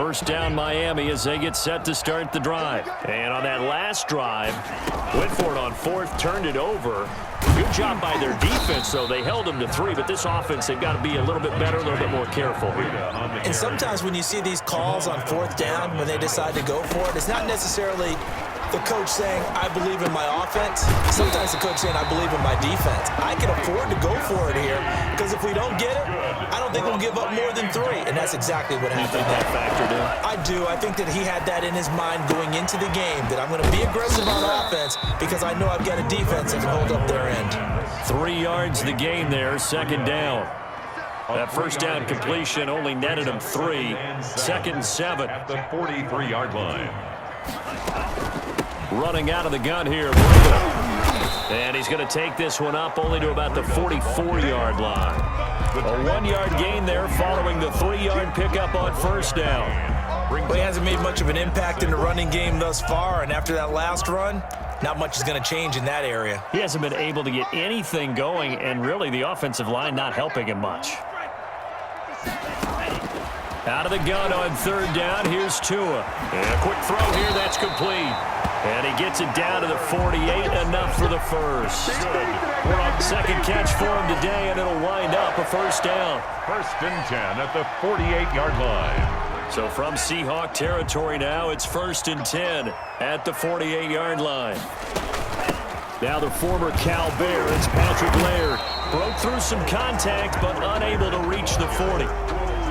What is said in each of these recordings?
First down Miami as they get set to start the drive. And on that last drive, went for it on fourth, turned it over. Good job by their defense, though. They held them to 3, but this offense, they've got to be a little bit better, a little bit more careful. And sometimes when you see these calls on fourth down, when they decide to go for it, it's not necessarily the coach saying, I believe in my offense. Sometimes the coach saying, I believe in my defense. I can afford to go for it here because if we don't get it, I don't think we'll give up more than 3. And that's exactly what happened. You think that factored in? I do. I think that he had that in his mind going into the game, that I'm going to be aggressive on offense because I know I've got a defense that can hold up their end. 3 yards the game there, second down. That first down completion only netted him 3. Second and 7. At the 43-yard line. Running out of the gun here. And he's going to take this one up only to about the 44-yard line. A 1-yard gain there following the 3-yard pickup on first down. Well, he hasn't made much of an impact in the running game thus far, and after that last run, not much is going to change in that area. He hasn't been able to get anything going, and really the offensive line not helping him much. Out of the gun on third down, here's Tua. And a quick throw here, that's complete. And he gets it down to the 48, enough for the first. Second catch for him today, and it'll wind up a first down. First and 10 at the 48-yard line. So from Seahawk territory now, it's first and 10 at the 48-yard line. Now the former Cal Bear, it's Patrick Laird. Broke through some contact, but unable to reach the 40.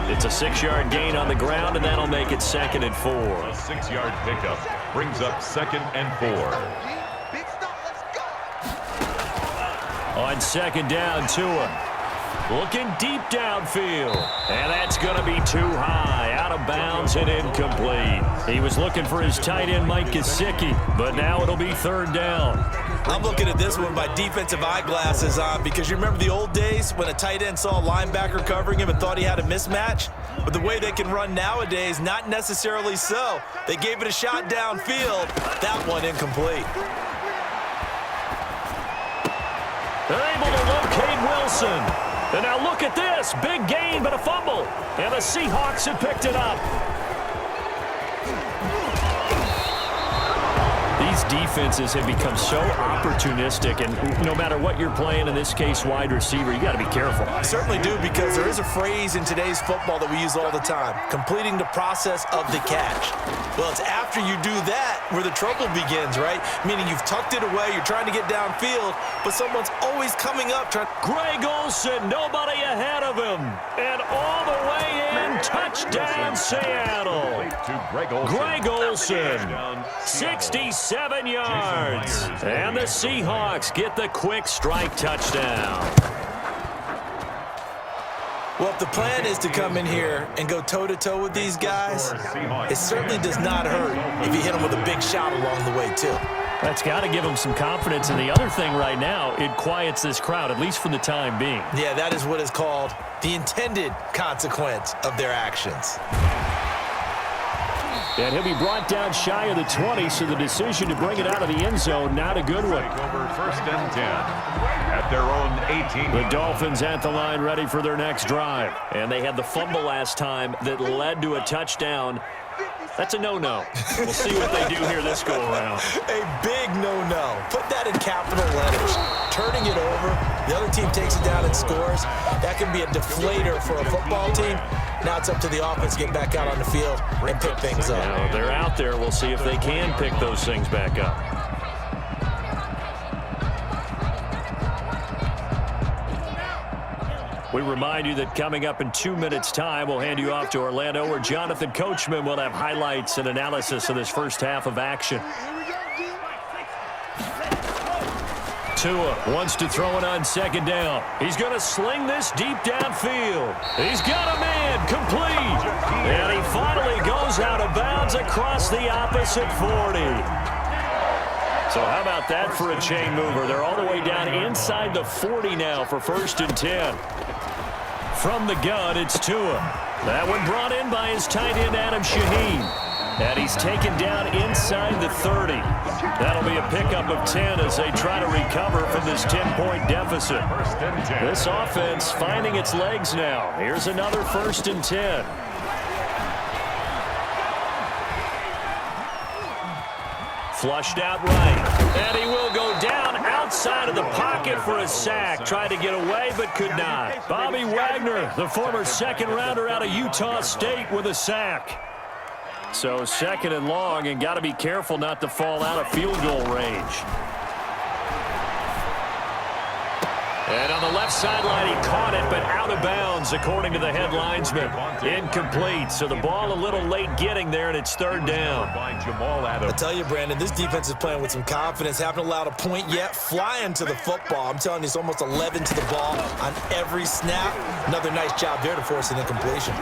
It's a 6-yard gain on the ground, and that'll make it second and 4. A 6-yard pickup brings up second and 4. On second down, Tua. Looking deep downfield. And that's going to be too high. Out of bounds and incomplete. He was looking for his tight end, Mike Gesicki, but now it'll be third down. I'm looking at this one with my defensive eyeglasses on because you remember the old days when a tight end saw a linebacker covering him and thought he had a mismatch? But the way they can run nowadays, not necessarily so. They gave it a shot downfield. That one incomplete. They're able to locate Wilson. And now look at this. Big gain, but a fumble. And the Seahawks have picked it up. These defenses have become so opportunistic, and no matter what you're playing, in this case wide receiver, you got to be careful. I certainly do, because there is a phrase in today's football that we use all the time, completing the process of the catch. Well, it's after you do that where the trouble begins, right? Meaning you've tucked it away, you're trying to get downfield, but someone's always coming up trying. Greg Olsen, nobody ahead of him, and all the way in, touchdown Seattle. Greg Olsen, 67 yards, and the Seahawks get the quick strike touchdown. Well, if the plan is to come in here and go toe-to-toe with these guys, it certainly does not hurt if you hit them with a big shot along the way, too. That's got to give them some confidence. And the other thing right now, it quiets this crowd, at least for the time being. Yeah, that is what is called the intended consequence of their actions. And he'll be brought down shy of the 20, so the decision to bring it out of the end zone, not a good one. Over first and 10 at their own 18. The Dolphins at the line ready for their next drive. And they had the fumble last time that led to a touchdown. That's a no-no. We'll see what they do here this go-around. A big no-no. Put that in capital letters. Turning it over, the other team takes it down and scores. That can be a deflator for a football team. Now it's up to the offense to get back out on the field and pick things up. Now, they're out there. We'll see if they can pick those things back up. We remind you that coming up in 2 minutes' time, we'll hand you off to Orlando, where Jonathan Coachman will have highlights and analysis of this first half of action. Tua wants to throw it on second down. He's going to sling this deep downfield. He's got a man complete. And he finally goes out of bounds across the opposite 40. So how about that for a chain mover? They're all the way down inside the 40 now for first and 10. From the gun, it's Tua. That one brought in by his tight end, Adam Shaheen. And he's taken down inside the 30. That'll be a pickup of 10 as they try to recover from this 10-point deficit. This offense finding its legs now. Here's another first and 10. Flushed out right. And he will go down outside of the pocket for a sack. Tried to get away, but could not. Bobby Wagner, the former second-rounder out of Utah State, with a sack. So 2nd and long, and got to be careful not to fall out of field goal range. And on the left sideline, he caught it, but out of bounds, according to the head linesman. Incomplete, so the ball a little late getting there, and it's 3rd down. I tell you, Brandon, this defense is playing with some confidence. Haven't allowed a point yet. Flying to the football. I'm telling you, it's almost 11 to the ball on every snap. Another nice job there to force an incompletion.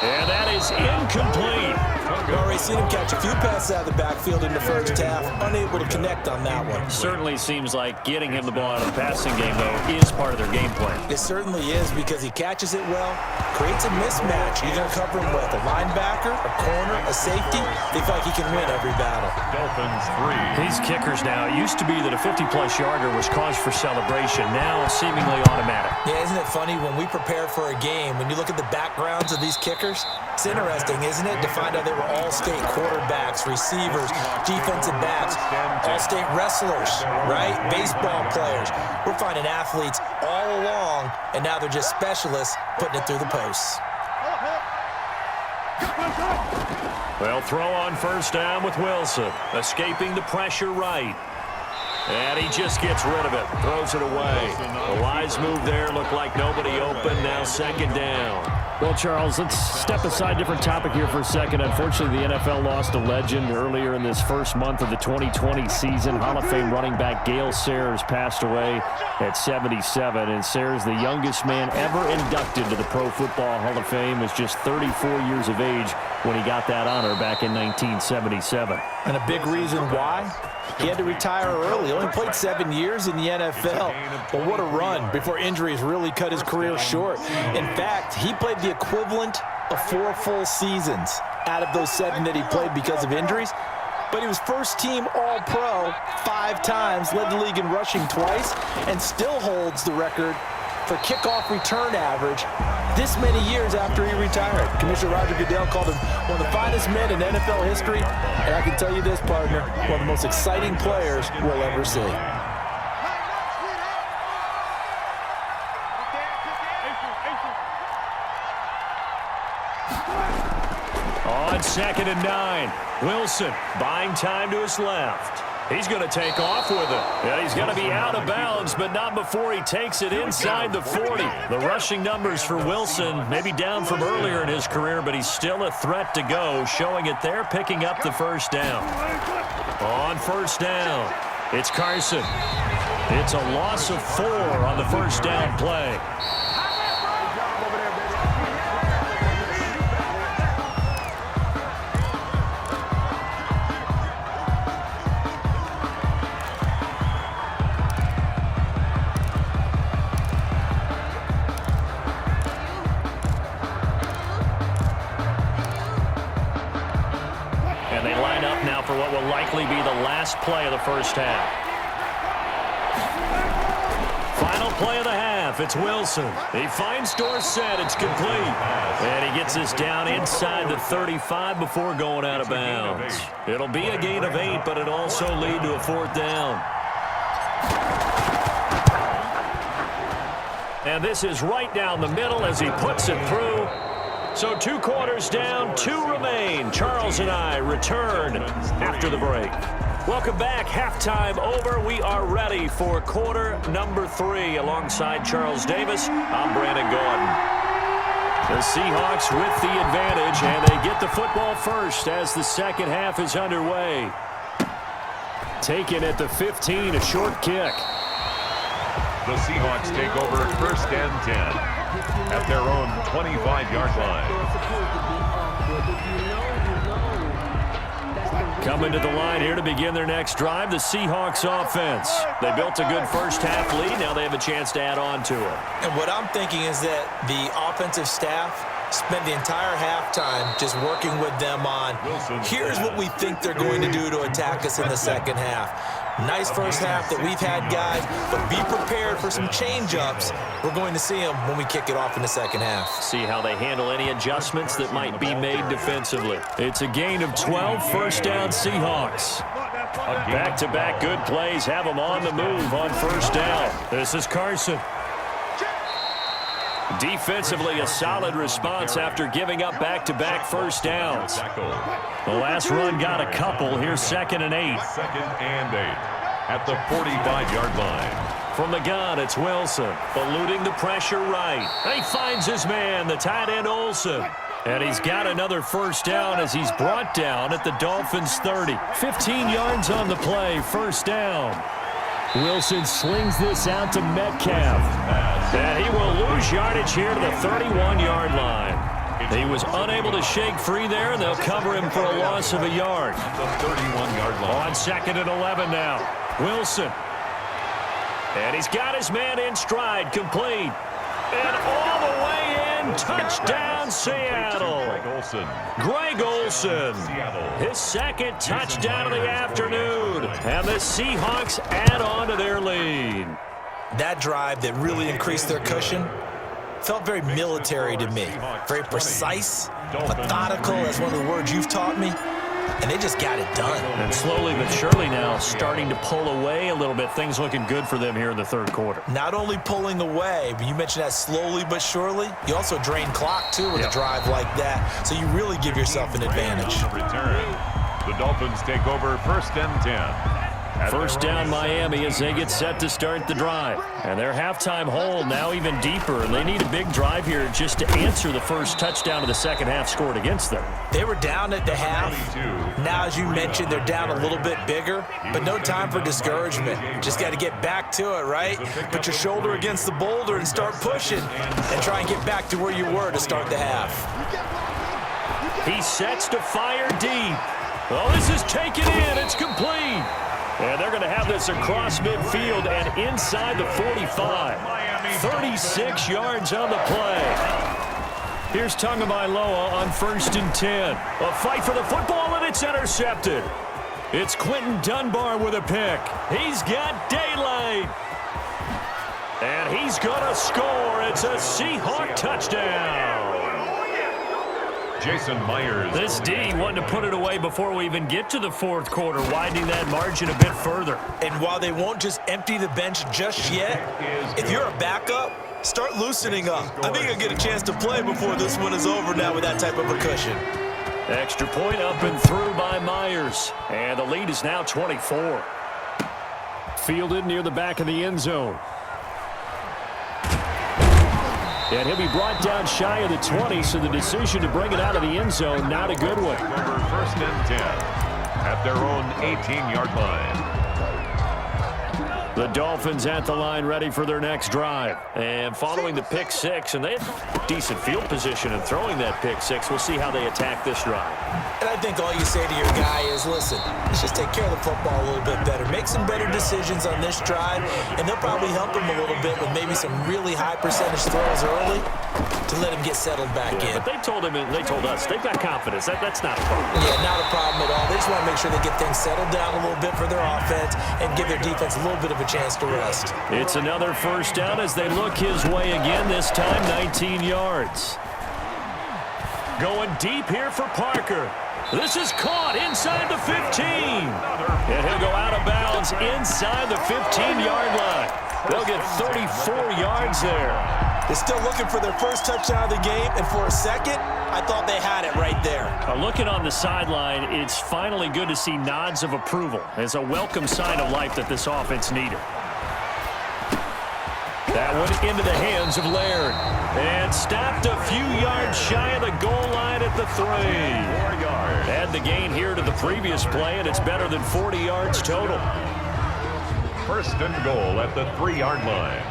And that is incomplete. We've already seen him catch a few passes out of the backfield in the first half. Unable to connect on that one. Certainly seems like getting him the ball out of the passing game, though, is part of their game plan. It certainly is, because he catches it well, creates a mismatch. You're going to cover him with a linebacker, a corner, a safety. They feel like he can win every battle. Dolphins 3. These kickers now, it used to be that a 50-plus yarder was cause for celebration. Now seemingly automatic. Yeah, isn't it funny when we prepare for a game, when you look at the backgrounds of these kickers? It's interesting, isn't it, to find out they were all-state quarterbacks, receivers, defensive backs, all-state wrestlers, right? Baseball players. We're finding athletes all along, and now they're just specialists putting it through the posts. Well, throw on 1st down with Wilson, escaping the pressure right. And he just gets rid of it, throws it away. The wise move there, looked like nobody open, now 2nd down. Well, Charles, let's step aside, different topic here for a second. Unfortunately, the NFL lost a legend earlier in this first month of the 2020 season. Hall of Fame running back Gale Sayers passed away at 77. And Sayers, the youngest man ever inducted to the Pro Football Hall of Fame, was just 34 years of age when he got that honor back in 1977. And a big reason why? He had to retire early. He only played 7 years in the NFL. But what a run before injuries really cut his career short. In fact, he played the equivalent of 4 full seasons out of those 7 that he played because of injuries. But he was first-team All-Pro 5 times, led the league in rushing twice, and still holds the record for kickoff return average this many years after he retired. Commissioner Roger Goodell called him one of the finest men in NFL history, and I can tell you this, partner, one of the most exciting players we'll ever see. On 2nd and 9, Wilson buying time to his left. He's going to take off with it. Yeah, he's going to be out of bounds, but not before he takes it inside the 40. The rushing numbers for Wilson maybe down from earlier in his career, but he's still a threat to go, showing it there, picking up the 1st down. On 1st down, it's Carson. It's a loss of 4 on the 1st down play. For what will likely be the last play of the 1st half. Final play of the half. It's Wilson. He finds Dorsett. It's complete. And he gets this down inside the 35 before going out of bounds. It'll be a gain of 8, but it'll also lead to a 4th down. And this is right down the middle as he puts it through. So 2 quarters down, 2 remain. Charles and I return after the break. Welcome back. Halftime over. We are ready for quarter number 3. Alongside Charles Davis, I'm Brandon Gordon. The Seahawks with the advantage, and they get the football first as the 2nd half is underway. Taken at the 15, a short kick. The Seahawks take over 1st and 10. At their own 25-yard line. Coming to the line here to begin their next drive, the Seahawks offense. They built a good first half lead. Now they have a chance to add on to it. And what I'm thinking is that the offensive staff spent the entire halftime just working with them on, here's what we think they're going to do to attack us in the 2nd half. Nice first half that we've had, guys, but be prepared for some change-ups. We're going to see them when we kick it off in the second half. See how they handle any adjustments that might be made defensively. It's a gain of 12, first down Seahawks. Back-to-back good plays have them on the move on first down. This is Carson. Defensively, a solid response after giving up back-to-back first downs. The last run got a couple. Here's 2nd and 8. 2nd and 8 at the 45-yard line. From the gun, it's Wilson, eluding the pressure right. He finds his man, the tight end Olsen. And he's got another first down as he's brought down at the Dolphins' 30. 15 yards on the play, first down. Wilson slings this out to Metcalf. And he will lose yardage here to the 31-yard line. He was unable to shake free there, and they'll cover him for a loss of a yard. The 31-yard line. On 2nd and 11 now. Wilson. And he's got his man in stride, complete. And all the way in, touchdown Seattle. Greg Olsen, his 2nd touchdown of the afternoon. And the Seahawks add on to their lead. That drive that really increased their cushion felt very military to me. Very precise, methodical, that's one of the words you've taught me. And they just got it done. And slowly but surely now starting to pull away a little bit. Things looking good for them here in the third quarter. Not only pulling away, but you mentioned that slowly but surely. You also drain clock, too, with a drive like that. So you really give yourself an advantage. Return. The Dolphins take over 1st and 10. First down Miami as they get set to start the drive. And their halftime hole now even deeper. And they need a big drive here just to answer the first touchdown of the second half scored against them. They were down at the half. Now, as you mentioned, they're down a little bit bigger. But no time for discouragement. Just got to get back to it, right? Put your shoulder against the boulder and start pushing. And try and get back to where you were to start the half. He sets to fire deep. Well, this is taken in. It's complete. And they're going to have this across midfield and inside the 45. 36 yards on the play. Here's Tagovailoa on 1st and 10. A fight for the football, and it's intercepted. It's Quentin Dunbar with a pick. He's got daylight. And he's going to score. It's a Seahawk touchdown. Jason Myers. This D wanted to put it away before we even get to the fourth quarter, widening that margin a bit further. And while they won't just empty the bench just yet, if you're a backup, start loosening up. I think you'll get a chance to play before this one is over now with that type of a cushion. Extra point up and through by Myers. And the lead is now 24. Fielded near the back of the end zone. And he'll be brought down shy of the 20, so the decision to bring it out of the end zone, not a good one. Over 1st and 10 at their own 18-yard line. The Dolphins at the line ready for their next drive. And following the pick six, and they have decent field position and throwing that pick six, we'll see how they attack this drive. And I think all you say to your guy is, listen, let's just take care of the football a little bit better. Make some better decisions on this drive, and they'll probably help him a little bit with maybe some really high percentage throws early to let him get settled back in. But they told us, they've got confidence. That's not a problem. Yeah, not a problem at all. They just want to make sure they get things settled down a little bit for their offense and give their defense a little bit of a chance to rest. It's another first down as they look his way again, this time 19 yards. Going deep here for Parker. This is caught inside the 15. And he'll go out of bounds inside the 15-yard line. They'll get 34 yards there. They're still looking for their first touchdown of the game, and for a second, I thought they had it right there. Looking on the sideline, it's finally good to see nods of approval as a welcome sign of life that this offense needed. That one into the hands of Laird. And stopped a few yards shy of the goal line at the 3. 4 yards. Add the gain here to the previous play, and it's better than 40 yards total. 1st and goal at the 3-yard line.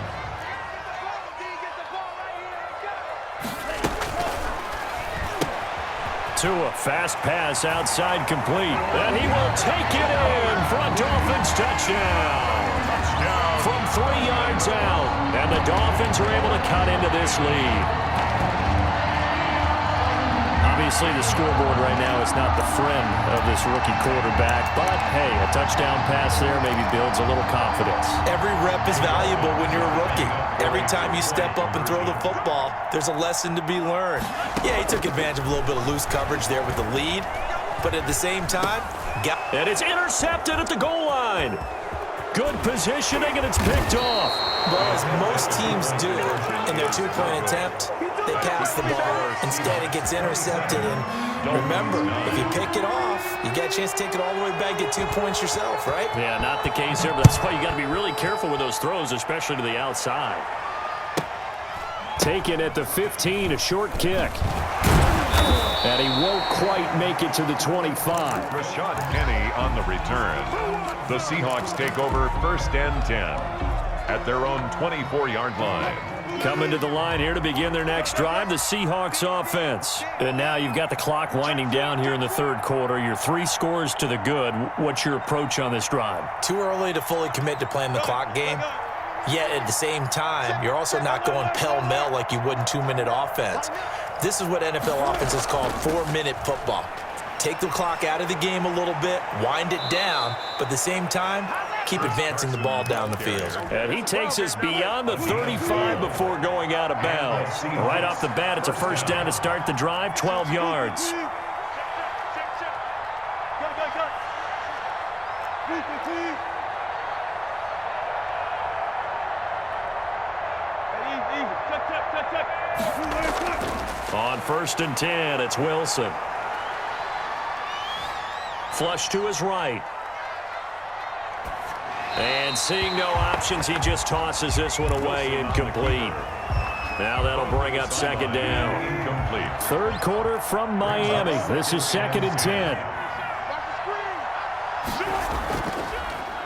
Tua, fast pass outside complete. And he will take it in for a Dolphins touchdown. From 3 yards out. And the Dolphins are able to cut into this lead. Obviously, the scoreboard right now is not the friend of this rookie quarterback, but, hey, a touchdown pass there maybe builds a little confidence. Every rep is valuable when you're a rookie. Every time you step up and throw the football, there's a lesson to be learned. Yeah, he took advantage of a little bit of loose coverage there with the lead, but at the same time, and it's intercepted at the goal line. Good positioning, and it's picked off. Well, as most teams do in their two-point attempt, they pass the ball. Instead, it gets intercepted. And remember, if you pick it off, you get a chance to take it all the way back, get 2 points yourself, right? Yeah, not the case there, but that's why you got to be really careful with those throws, especially to the outside. Taken at the 15, a short kick. And he won't quite make it to the 25. Rashad Penny on the return. The Seahawks take over 1st and 10 at their own 24-yard line. Coming to the line here to begin their next drive, the Seahawks offense. And now you've got the clock winding down here in the third quarter. You're 3 scores to the good. What's your approach on this drive? Too early to fully commit to playing the clock game. Yet at the same time, you're also not going pell-mell like you would in 2-minute offense. This is what NFL offenses call 4-minute football. Take the clock out of the game a little bit, wind it down, but at the same time, keep advancing the ball down the field. And he takes us beyond the 35 before going out of bounds. Right off the bat, it's a first down to start the drive, 12 yards. On 1st and 10, it's Wilson. Flush to his right. And seeing no options, he just tosses this one away, incomplete. Now that'll bring up 2nd down. Incomplete. Third quarter from Miami. This is 2nd and 10.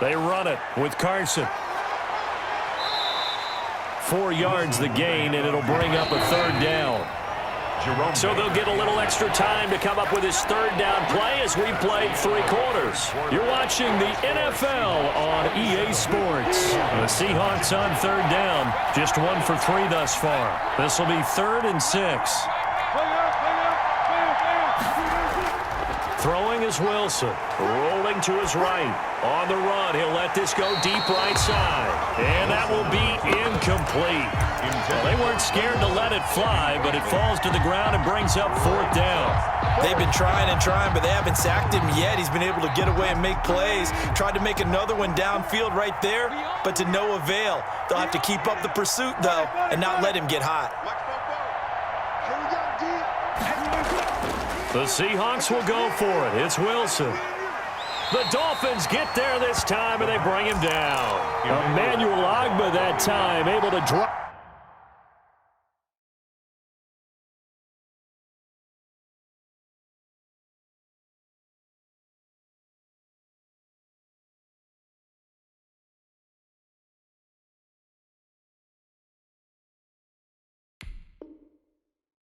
They run it with Carson. 4 yards the gain, and it'll bring up a 3rd down. So they'll get a little extra time to come up with his 3rd down play as we played 3 quarters. You're watching the NFL on EA Sports. The Seahawks on 3rd down, just 1 for 3 thus far. This will be 3rd and 6. Throwing is Wilson. Rolling to his right. On the run, he'll let this go deep right side. And that will be incomplete. Well, they weren't scared to let it fly, but it falls to the ground and brings up 4th down. They've been trying and trying, but they haven't sacked him yet. He's been able to get away and make plays. Tried to make another one downfield right there, but to no avail. They'll have to keep up the pursuit, though, and not let him get hot. The Seahawks will go for it. It's Wilson. The Dolphins get there this time, and they bring him down. Emmanuel Ogbah that time able to drop.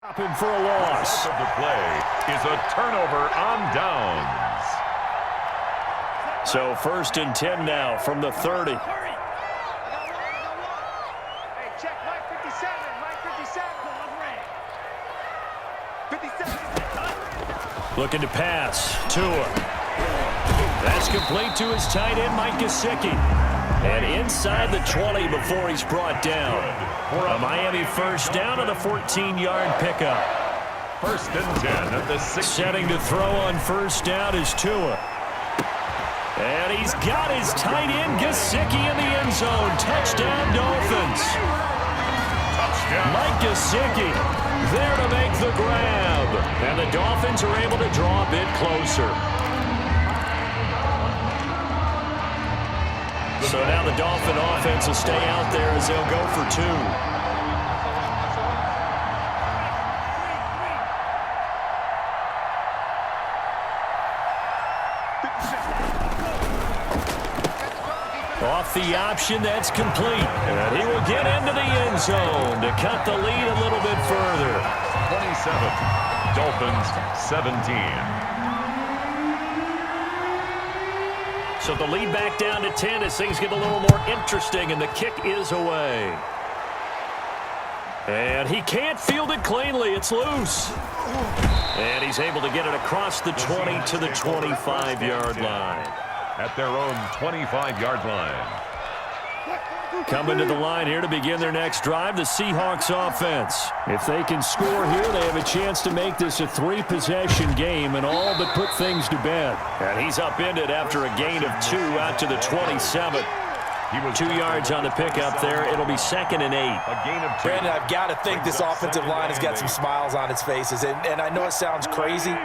Stopping for a loss. The play is a turnover on downs. So 1st and 10 now from the 30. Looking to pass. Tua. That's complete to his tight end, Mike Gesicki. And inside the 20 before he's brought down. A Miami 1st down and a 14-yard pickup. 1st and 10 at the 6. Setting to throw on 1st down is Tua. And he's got his tight end, Gesicki, in the end zone. Touchdown, Dolphins. Touchdown. Mike Gesicki there to make the grab. And the Dolphins are able to draw a bit closer. So now the Dolphin offense will stay out there as they'll go for 2. Off the option, that's complete. And he will get into the end zone to cut the lead a little bit further. 27, Dolphins 17. So the lead back down to 10 as things get a little more interesting, and the kick is away. And he can't field it cleanly. It's loose. And he's able to get it across the 20 to the 25-yard line. At their own 25-yard line. Coming to the line here to begin their next drive, the Seahawks offense. If they can score here, they have a chance to make this a 3-possession game and all but put things to bed. And he's upended after a gain of 2 out to the 27. He was 2 yards on the pickup there. It'll be 2nd and 8. A gain of 2. Brandon, I've got to think this offensive line has got some smiles on its faces. And I know it sounds crazy,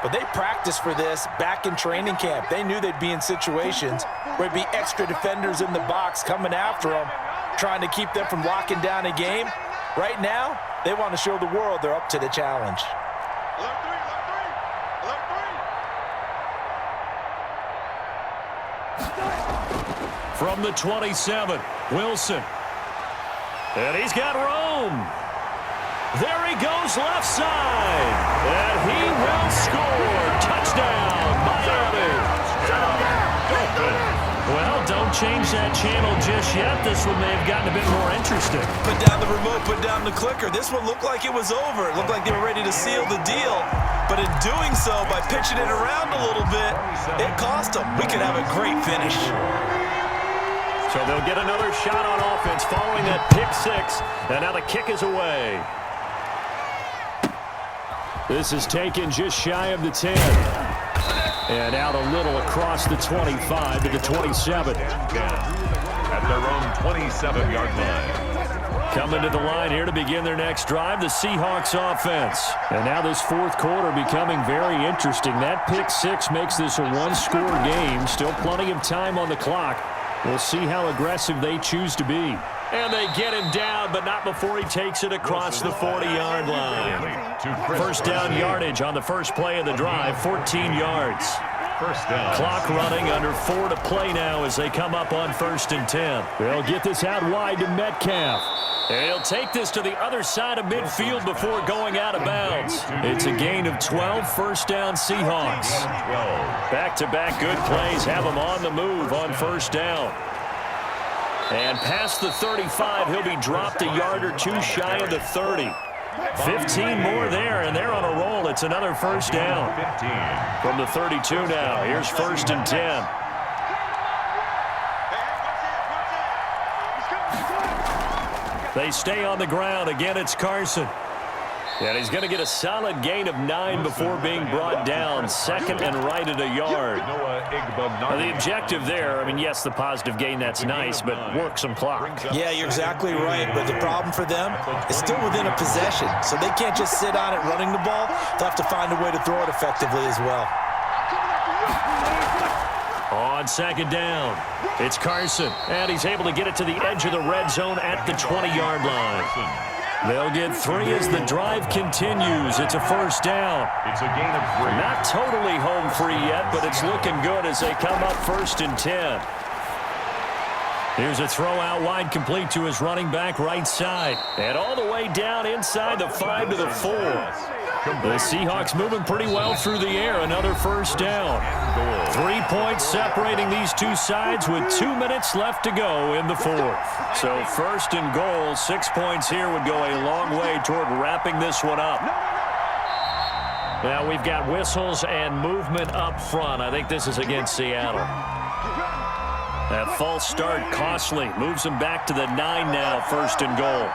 but they practiced for this back in training camp. They knew they'd be in situations where there'd be extra defenders in the box coming after them, trying to keep them from locking down a game. Right now, they want to show the world they're up to the challenge. From the 27, Wilson. And he's got Rome. There he goes left side. And he will score. Touchdown, Miami. Well, don't change that channel just yet. This one may have gotten a bit more interesting. Put down the remote, put down the clicker. This one looked like it was over. It looked like they were ready to seal the deal. But in doing so, by pitching it around a little bit, it cost them. We could have a great finish. So they'll get another shot on offense following that pick 6. And now the kick is away. This is taken just shy of the 10. And out a little across the 25 to the 27. At their own 27-yard line. Coming to the line here to begin their next drive, the Seahawks offense. And now this fourth quarter becoming very interesting. That pick 6 makes this a one-score game. Still plenty of time on the clock. We'll see how aggressive they choose to be. And they get him down, but not before he takes it across the 40-yard line. First down yardage on the first play of the drive, 14 yards. First down. Clock running, under 4 to play now as they come up on 1st and 10. They'll get this out wide to Metcalf. And he'll take this to the other side of midfield before going out of bounds. It's a gain of 12, first down Seahawks. Back-to-back good plays have him on the move on first down. And past the 35, he'll be dropped a yard or 2 shy of the 30. 15 more there, and they're on a roll. It's another first down. From the 32 now, here's 1st and 10. They stay on the ground. Again, it's Carson. And he's going to get a solid gain of 9 before being brought down. 2nd and right at a yard. Now, the objective there, I mean, yes, the positive gain, that's nice, but work some clock. Yeah, you're exactly right, but the problem for them is still within a possession, so they can't just sit on it running the ball. They'll have to find a way to throw it effectively as well. On 2nd down, it's Carson, and he's able to get it to the edge of the red zone at the 20-yard line. They'll get 3 as the drive continues. It's a first down. It's a gain of 3. Not totally home free yet, but it's looking good as they come up 1st and 10. Here's a throw out wide, complete to his running back right side. And all the way down inside the 5 to the 4. The Seahawks moving pretty well through the air. Another first down. 3 points separating these two sides with 2 minutes left to go in the 4th. So 1st and goal, 6 points here would go a long way toward wrapping this one up. Now we've got whistles and movement up front. I think this is against Seattle. That false start costly. Moves them back to the 9 now, 1st and goal.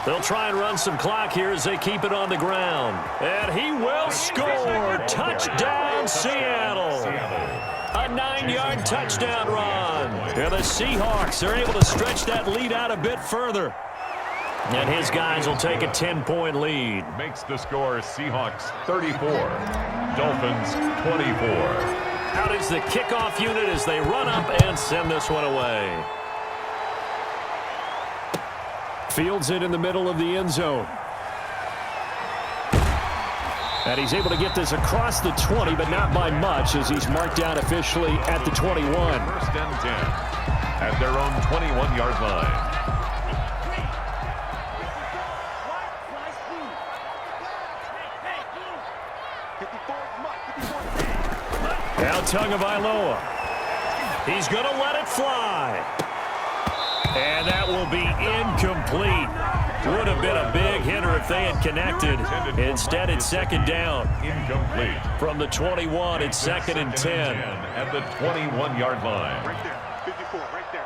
They'll try and run some clock here as they keep it on the ground. And he will score. Touchdown, Seattle. A 9-yard touchdown run. And the Seahawks are able to stretch that lead out a bit further. And his guys will take a 10-point lead. Makes the score Seahawks 34, Dolphins 24. Out is the kickoff unit as they run up and send this one away. Fields it in the middle of the end zone. And he's able to get this across the 20, but not by much as he's marked down officially at the 21. 1st and 10 at their own 21-yard line. Now Tagovailoa. He's going to let it fly. And that will be incomplete. Would have been a big hitter if they had connected. Instead, it's second down. Incomplete. From the 21, it's second and 10. At the 21-yard line. Right there. 54, right there.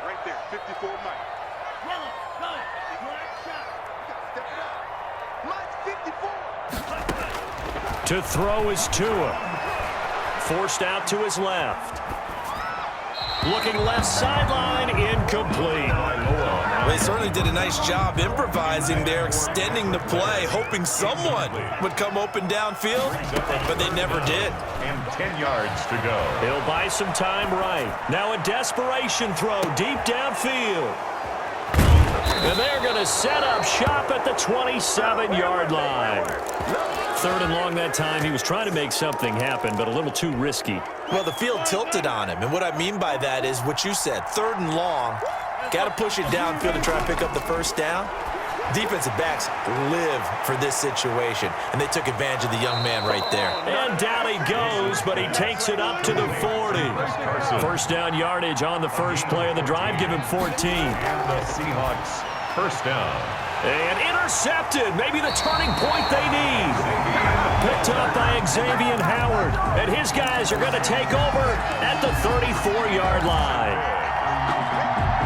54, Mike. Mike, 54. To throw is Tua. Forced out to his left. Looking left sideline, incomplete. Well, they certainly did a nice job improvising there, extending the play, hoping someone would come open downfield, but they never did. And 10 yards to go. He'll buy some time right. Now a desperation throw deep downfield. And they're going to set up shop at the 27-yard line. Third and long that time. He was trying to make something happen, but a little too risky. Well, the field tilted on him, and what I mean by that is what you said, third and long. Got to push it downfield to try and pick up the first down. Defensive backs live for this situation, and they took advantage of the young man right there. And down he goes, but he takes it up to the 40. First down yardage on the first play of the drive. Give him 14. And the Seahawks first down. And intercepted. Maybe the turning point they need. Picked up by Xavier Howard. And his guys are going to take over at the 34-yard line.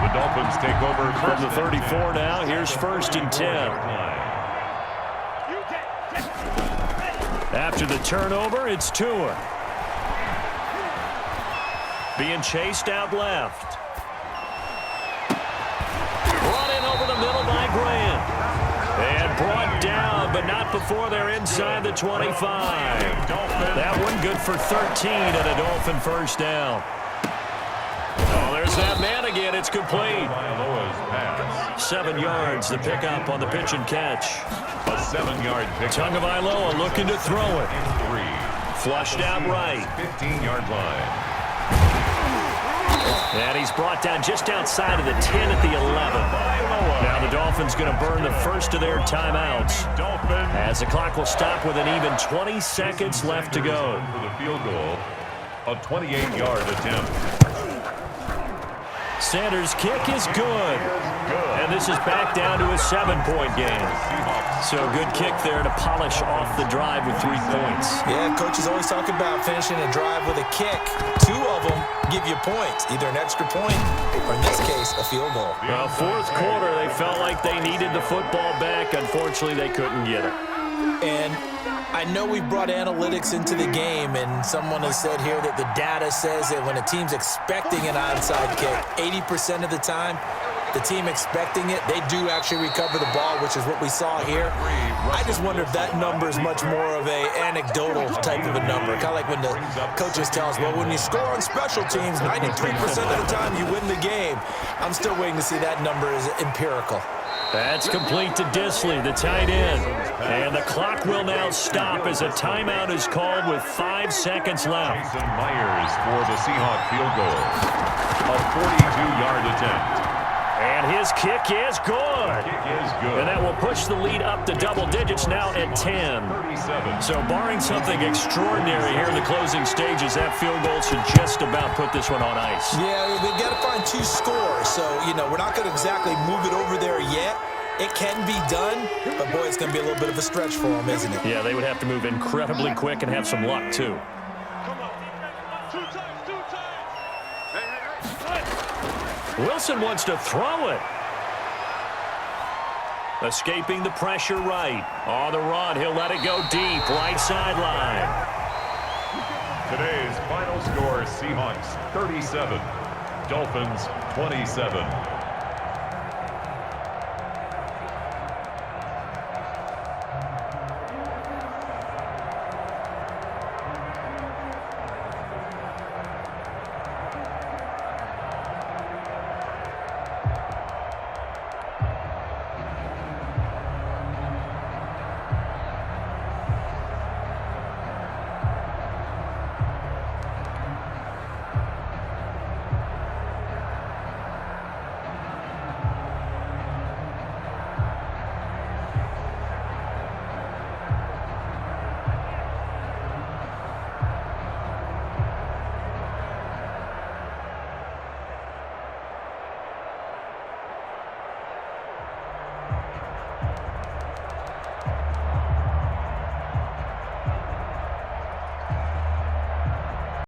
The Dolphins take over From the 34 now. Here's first and 10. After the turnover, it's Tua. Being chased out left. Brought in over the middle by Grant. And brought down, but not before they're inside the 25. That one good for 13 and a Dolphin first down. Oh, there's that man again. It's complete. 7 yards, the pickup on the pitch and catch. A 7-yard pickup. Tagovailoa looking to throw it. 3. Flushed out right. 15-yard line. And he's brought down just outside of the 10 at the 11. Now the Dolphins going to burn the first of their timeouts. As the clock will stop with an even 20 seconds left to go. For the field goal, a 28-yard attempt. Sanders' kick is good. And this is back down to a 7-point game. So good kick there to polish off the drive with 3 points. Yeah, coaches always talk about finishing a drive with a kick. 2 of them give you points, either an extra point or, in this case, a field goal. Well, fourth quarter, they felt like they needed the football back. Unfortunately, they couldn't get it. And I know we brought analytics into the game, and someone has said here that the data says that when a team's expecting an onside kick, 80% of the time, the team expecting it, they do actually recover the ball, which is what we saw here. I just wonder if that number is much more of a anecdotal type of a number. Kind of like when the coaches tell us, well, when you score on special teams, 93% of the time you win the game. I'm still waiting to see that number is empirical. That's complete to Disley, the tight end. And the clock will now stop as a timeout is called with 5 seconds left. Jason Myers for the Seahawks field goal. A 42-yard attempt. And his kick is good. Kick is good. And that will push the lead up to double digits now at 10. 37. So barring something extraordinary here in the closing stages, that field goal should just about put this one on ice. Yeah, they've got to find 2 scores. So, we're not going to exactly move it over there yet. It can be done, but boy, it's going to be a little bit of a stretch for them, isn't it? Yeah, they would have to move incredibly quick and have some luck, too. Wilson wants to throw it. Escaping the pressure right. On the run, he'll let it go deep. Right sideline. Today's final score, Seahawks 37, Dolphins 27.